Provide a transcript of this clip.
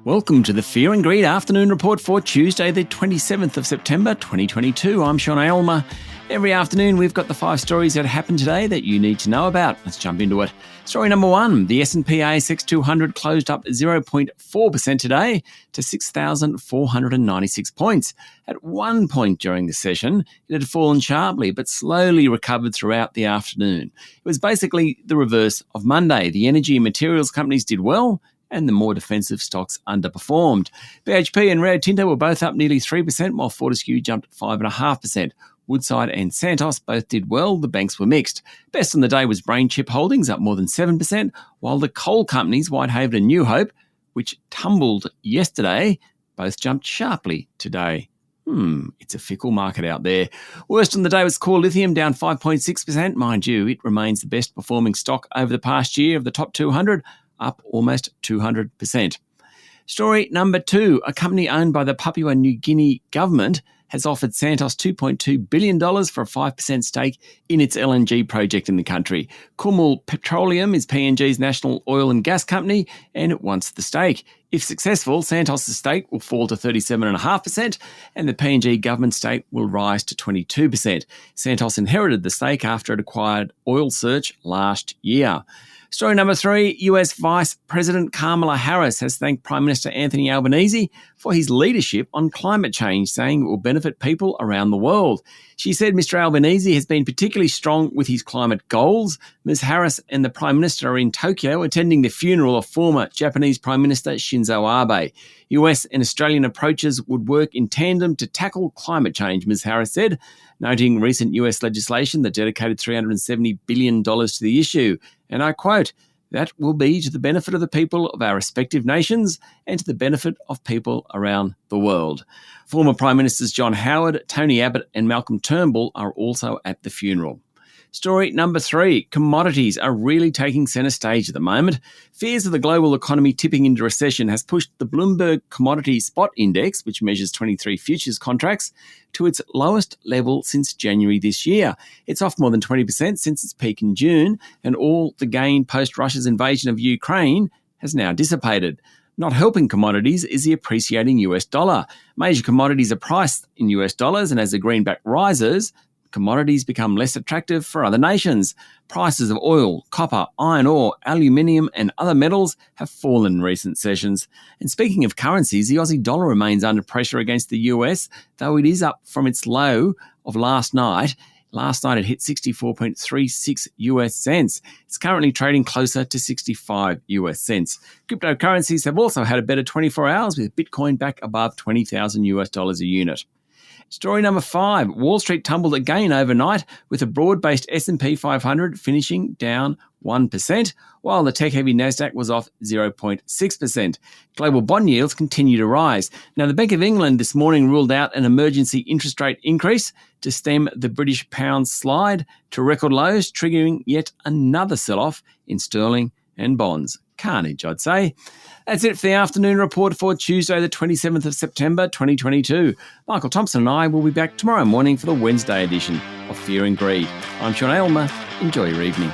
Welcome to the Fear and Greed Afternoon Report for Tuesday, the 27th of September 2022. I'm Sean Aylmer. Every afternoon, we've got the 5 stories that happened today that you need to know about. Let's jump into it. Story number 1, the S&P ASX 200 closed up 0.4% today to 6,496 points. At one point during the session, it had fallen sharply but slowly recovered throughout the afternoon. It was basically the reverse of Monday. The energy and materials companies did well, and the more defensive stocks underperformed. BHP and Rio Tinto were both up nearly 3%, while Fortescue jumped 5.5%. Woodside and Santos both did well. The banks were mixed. Best on the day was BrainChip Holdings, up more than 7%, while the coal companies, Whitehaven and New Hope, which tumbled yesterday, both jumped sharply today. It's a fickle market out there. Worst on the day was Core Lithium, down 5.6%. Mind you, it remains the best performing stock over the past year of the top 200, up almost 200%. Story number 2, a company owned by the Papua New Guinea government has offered Santos $2.2 billion for a 5% stake in its LNG project in the country. Kumul Petroleum is PNG's national oil and gas company, and it wants the stake. If successful, Santos' stake will fall to 37.5%, and the PNG government stake will rise to 22%. Santos inherited the stake after it acquired Oil Search last year. Story number 3, US Vice President Kamala Harris has thanked Prime Minister Anthony Albanese for his leadership on climate change, saying it will benefit people around the world. She said Mr. Albanese has been particularly strong with his climate goals. Ms. Harris and the Prime Minister are in Tokyo attending the funeral of former Japanese Prime Minister Shinzo Abe. US and Australian approaches would work in tandem to tackle climate change, Ms. Harris said, noting recent US legislation that dedicated $370 billion to the issue. And I quote, "That will be to the benefit of the people of our respective nations and to the benefit of people around the world." Former Prime Ministers John Howard, Tony Abbott and Malcolm Turnbull are also at the funeral. Story number 3, commodities are really taking centre stage at the moment. Fears of the global economy tipping into recession has pushed the Bloomberg Commodity Spot Index, which measures 23 futures contracts, to its lowest level since January this year. It's off more than 20% since its peak in June, and all the gain post-Russia's invasion of Ukraine has now dissipated. Not helping commodities is the appreciating US dollar. Major commodities are priced in US dollars, and as the greenback rises, commodities become less attractive for other nations. Prices of oil, copper, iron ore, aluminium and other metals have fallen in recent sessions. And speaking of currencies, the Aussie dollar remains under pressure against the US, though it is up from its low of last night. Last night it hit 64.36 US cents. It's currently trading closer to 65 US cents. Cryptocurrencies have also had a better 24 hours, with Bitcoin back above $20,000 US dollars a unit. Story number 5, Wall Street tumbled again overnight, with a broad-based S&P 500 finishing down 1%, while the tech-heavy Nasdaq was off 0.6%. Global bond yields continue to rise. Now, the Bank of England this morning ruled out an emergency interest rate increase to stem the British pound slide to record lows, triggering yet another sell-off in sterling and bonds. Carnage, I'd say. That's it for the afternoon report for Tuesday, the 27th of September, 2022. Michael Thompson and I will be back tomorrow morning for the Wednesday edition of Fear and Greed. I'm Sean Aylmer. Enjoy your evening.